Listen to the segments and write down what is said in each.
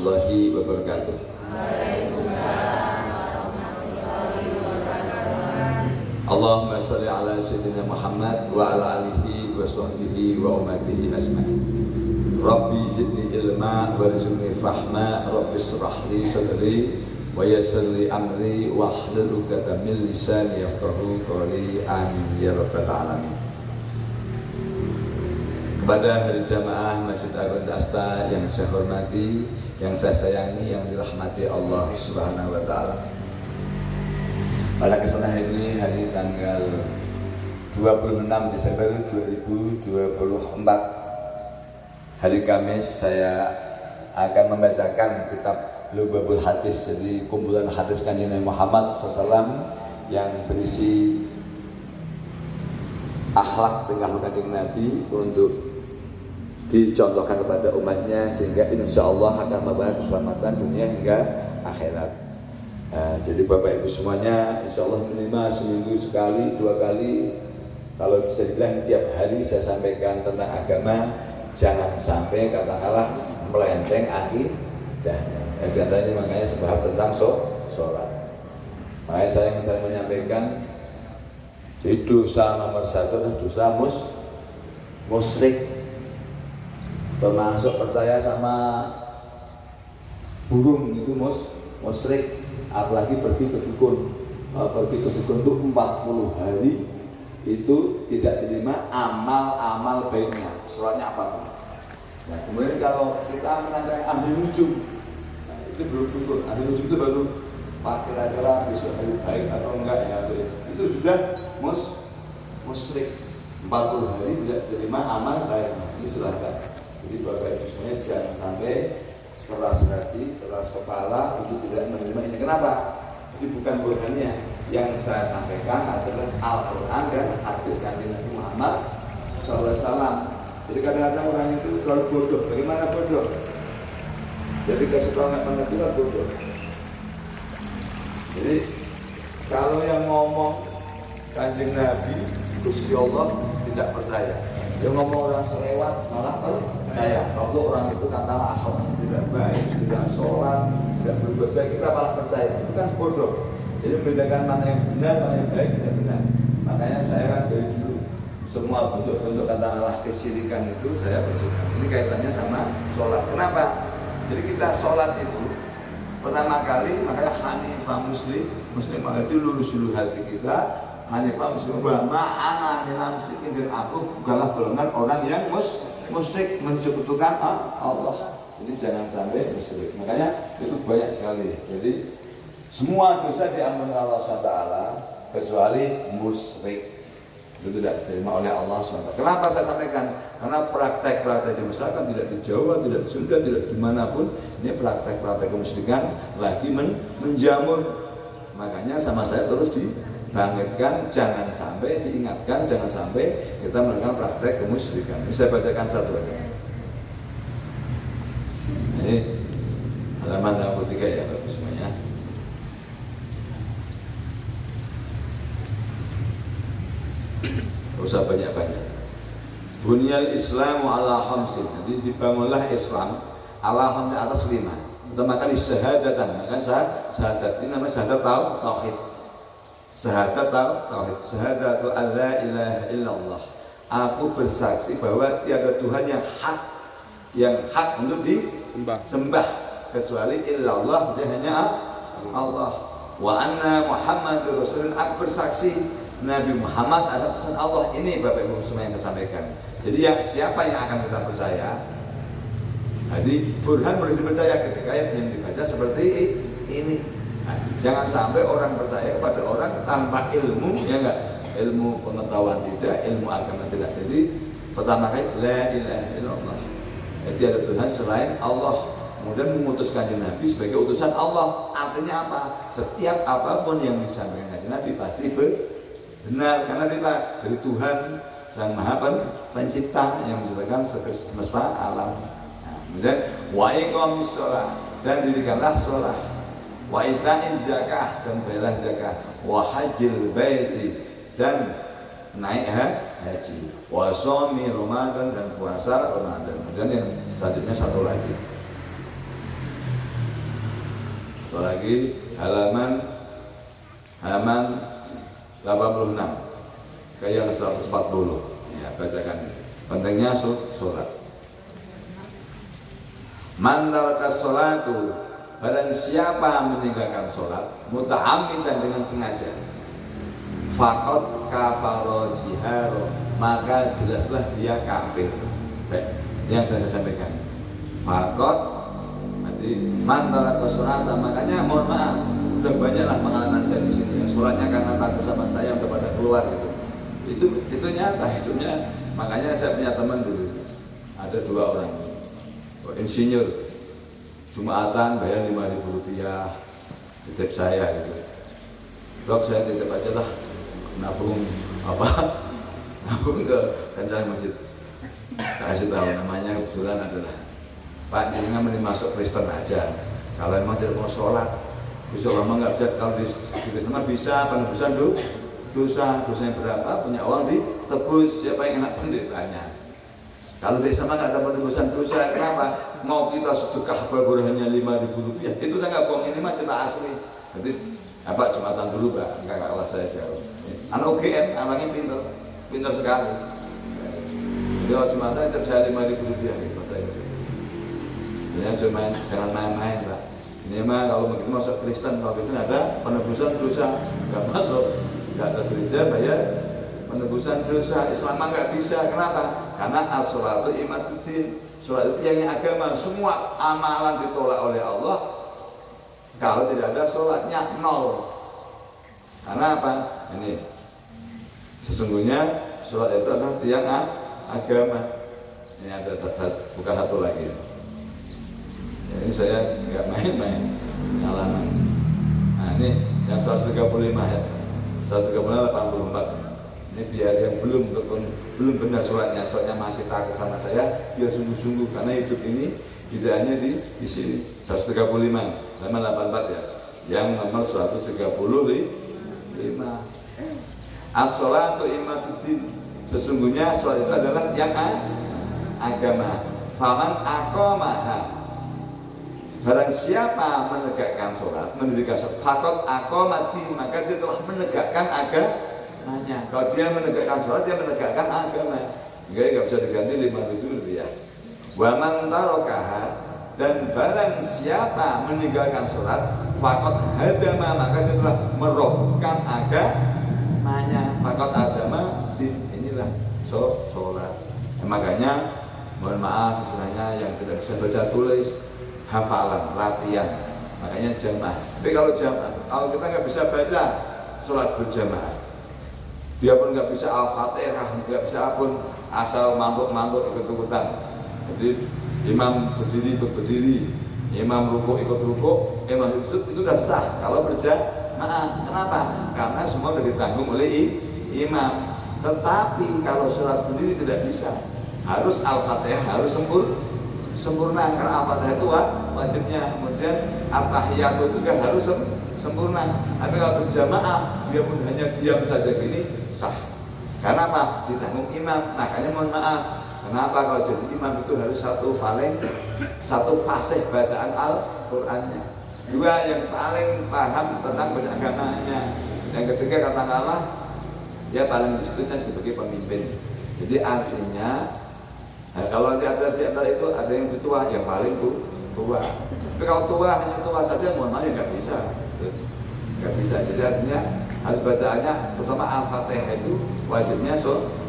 warahmatullahi wabarakatuh. Allahumma sholli ala sayyidina Muhammad wa ala alihi wa sahbihi wa ummatihi ajma'in. Rabbi zidni ilma warzuqni fahma, Rabbi shrah li sadri wa yassir li amri wahlul 'uqdatam min lisani yafqahu qawli. Amin ya rabbal alamin. Kepada hari jamaah Masjid Agung Dasta yang saya hormati, yang saya sayangi, yang dirahmati Allah Subhanahu wa taala. Pada kesempatan ini hari tanggal 26 Desember 2024, hari Kamis, saya akan membacakan kitab Lubabul Hadis, jadi kumpulan hadis Kanjeng Nabi Muhammad SAW yang berisi akhlak tingkah Kanjeng Nabi untuk dicontohkan kepada umatnya, sehingga insya Allah akan membawa keselamatan dunia hingga akhirat. Jadi Bapak Ibu semuanya, insya Allah minimal seminggu sekali, 2 kali, kalau bisa dibilang tiap hari saya sampaikan tentang agama. Jangan sampai katakanlah melenceng akidah. Contohnya makanya sebab tentang sholat. Makanya saya menyampaikan di dosa nomor 1 adalah dosa musyrik. Termasuk percaya sama burung itu musyrik, apalagi pergi ke dukun. Pergi ke dukun itu 40 hari itu tidak diterima amal baiknya, sholatnya apapun. Nah, kemudian kalau kita menanyakan ahli nujum, nah, itu belum dukun. Ahli nujum itu baru kira-kira besok hari baik atau enggak ya, itu sudah musyrik. 40 hari tidak diterima amal baiknya. Ini silahkan. Jadi Bapak Ibu semuanya jangan sampai keras hati, keras kepala untuk tidak menerima ini. Kenapa? Ini bukan burhannya. Yang saya sampaikan adalah Al-Quran dan hadis Kanjeng Nabi Muhammad SAW. Jadi kadang-kadang orang itu terlalu bodoh. Bagaimana bodoh? Jadi kasih tahu nggak mengerti lah bodoh. Jadi kalau yang ngomong Kanjeng Nabi, Gusti Allah tidak percaya. Yang ngomong orang selewat malah percaya. Kalau orang itu katalah akhlaknya tidak baik, tidak sholat, tidak berbuat baik, kita malah percaya. Itu kan bodoh. Jadi membedakan mana yang benar, mana yang baik, tidak benar. Makanya saya kan dari dulu semua bentuk-bentuk katakanlah kesyirikan itu saya bersihkan. Ini kaitannya sama sholat. Kenapa? Jadi kita sholat itu pertama kali, makanya Hanifah Muslim itu lurus dulu hati kita. Hanifah Muslim wa ma'ana minal musyrikin, dan aku bukanlah golongan orang yang musyrik, mensekutukan Allah. Jadi jangan sampai musyrik. Makanya itu banyak sekali. Jadi semua dosa diampuni Allah SWT kecuali musyrik. Itu tidak diterima oleh Allah SWT. Kenapa saya sampaikan? Karena praktek-praktek di masyarakat tidak di Jawa, tidak di Sunda, tidak dimanapun. Ini praktek-praktek kemusyrikan lagi menjamur. Makanya sama saya terus dibangkitkan, jangan sampai diingatkan, jangan sampai kita melakukan praktek kemusyrikan. Ini saya bacakan satu lagi. Ini halaman 63 ya Bapak semuanya. Usah banyak-banyak. Bunyal Islamu ala khamsin. Jadi dibangunlah Islam ala khamsin, atas 5. Pertama kali syahadatan, maka syahadat ini namanya syahadat tauhid. Syahadat tauhid. Syahadatu alla ilaha illallah. Aku bersaksi bahwa tiada Tuhan yang hak untuk disembah kecuali illallah, dia hanya Allah. Wa anna Muhammadur Rasulullah. Aku bersaksi Nabi Muhammad adalah utusan Allah. Ini Bapak Ibu semua yang saya sampaikan. Jadi ya, siapa yang akan kita percaya? Jadi burhan boleh dipercaya ketika yang dibaca seperti ini. Nah, jangan sampai orang percaya kepada orang tanpa ilmu, ya enggak? Ilmu pengetahuan tidak, ilmu agama tidak. Jadi pertama kali la ilaha illallah. Jadi ada Tuhan selain Allah. Kemudian memutuskan Nabi sebagai utusan Allah. Artinya apa? Setiap apapun yang disampaikan Nabi pasti benar, karena dia dari Tuhan Sang Maha Pencipta yang menciptakan semesta alam. Nah, kemudian wa iqamis shalah, dan dirikanlah shalah, wa ita'iz zakah, dan bayarlah zakah, wa hajjil baiti, dan naik haji, wa shaumi Ramadan, dan puasa Ramadan. Dan yang selanjutnya satu lagi. lagi halaman 86 ke yang 140. Ya, bacakan. Pentingnya sholat. Man taraka sholatu, barang siapa meninggalkan sholat muta'ammidan dengan sengaja, faqad kafara jiharo, maka jelaslah dia kafir. Baik, yang saya sampaikan. Faqad berarti man taraka sholata, makanya mohon maaf, udah banyaklah pengalaman saya di sini ya. Sholatnya karena takut sama saya udah pada keluar gitu. Itu nyata hidupnya. Makanya saya punya teman dulu, ada 2 orang insinyur, Jumatan bayar 5.000 rupiah, titip saya gitu. Dok, saya titip aja lah, nabung ke kancaran masjid. Kasih tahu namanya kebetulan adalah Pak, jangan mending masuk Kristen aja. Kalau emang tidak mau sholat, bisa lama nggak bisa. Kalau di Kristen bisa penebusan dosanya berapa, punya uang ditebus. Siapa yang enak pendetanya? Kalau di sana nggak ada penebusan dosa, kenapa? Mau kita sedekah hanya 5.000 rupiah, itu saya nggak bohong, ini mah cerita asli. Jadi apa Jumatan dulu Pak, kakak kelas saya jauh. Anak UGM, anaknya pintar sekali. Jadi kalau Jumatan itu saya 5.000 rupiah gitu pas saya. Ya jangan main-main Pak. Ini mah kalau begitu masuk Kristen, kalau Kristen ada penebusan dosa, nggak masuk, nggak ke gereja bayar penebusan dosa. Islam mah nggak bisa. Kenapa? Karena as-sholatu imaduddin. Sholat itu yang agama. Semua amalan ditolak oleh Allah kalau tidak ada sholatnya, nol. Karena apa? Ini sesungguhnya sholat itu adalah tiang agama. Ini ada bukan satu lagi. Ini saya nggak main-main pengalaman. Nah ini yang 135 ya, 134. Ini biar yang belum benar sholatnya masih takut sama saya, biar sungguh-sungguh, karena hidup ini tidak hanya di sini. 135, halaman 84 ya, yang nomor 135. As-sholatu imaduddin, sesungguhnya sholat itu adalah yang agama. Faman aqamaha, barang siapa menegakkan sholat, mendirikan sholat, faqad aqamati, maka dia telah menegakkan agamanya. Kalau dia menegakkan sholat, dia menegakkan agama. Jadi nggak bisa diganti 5.000 rupiah. Wa man tarakaha, dan barang siapa meninggalkan sholat, faqad hadama, maka dia telah merobohkan agamanya. Faqad hadama, inilah sholat. Makanya mohon maaf istilahnya yang tidak bisa baca tulis, hafalan, latihan, makanya jamaah. Tapi kalau kita nggak bisa baca sholat berjamaah, dia pun nggak bisa Al-Fatihah, nggak bisa pun, asal mabuk ikut-ikutan. Jadi imam berdiri ikut berdiri, imam rukuk ikut rukuk, imam sujud, itu sudah sah kalau berjamaah. Kenapa? Karena semua sudah ditanggung oleh imam. Tetapi kalau sholat sendiri tidak bisa, harus Al-Fatihah harus sempurna, karena Al-Fatihah itu wajibnya. Kemudian At-Tahiyatu itu juga harus sempurna. Tapi kalau berjamaah, dia pun hanya diam saja gini, sah. Karena apa? Ditanggung imam. Makanya mohon maaf, kenapa kalau jadi imam itu harus satu fasih bacaan Al-Qur'annya, 2 yang paling paham tentang beragamanya, yang ketiga katakanlah dia paling diskusi sebagai pemimpin. Jadi artinya kalau ada di antara itu ada yang tua, yang paling tua. Tapi kalau hanya tua saja, mohon maaf, nggak bisa. Jadi artinya harus bacaannya, terutama Al-Fatihah itu wajibnya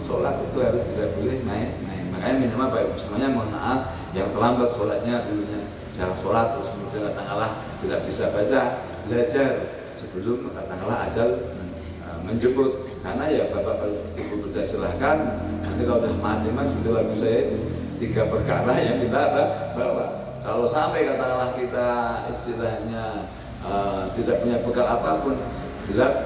sholat itu harus tidak boleh main. Makanya minimal baik semuanya mohon maaf yang terlambat sholatnya dulunya jarang sholat, terus kemudian katakanlah tidak bisa baca, belajar sebelum katakanlah ajal menjemput. Karena ya bapak ibu percaya silahkan, nanti kalau udah mati mas, seperti lagu saya itu 3 perkara yang kita bawa. Kalau sampai katakanlah kita istilahnya tidak punya bekal apapun, gelap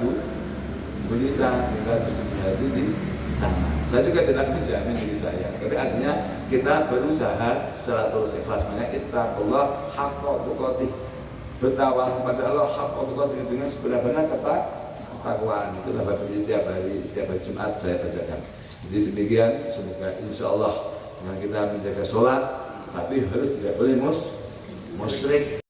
gulita, kita bersedia di sana. Saya juga tidak menjamin diri saya, tapi artinya kita berusaha secara tulus ikhlas. Makanya kita Allah haqqa tuqatih, bertawakal kepada Allah haqqa tuqatih dengan sebenar-benar ketakwaan. Itulah tiap hari Jumat saya bacakan. Jadi demikian, semoga insya Allah dengan kita menjaga sholat, tapi harus tidak boleh musyrik.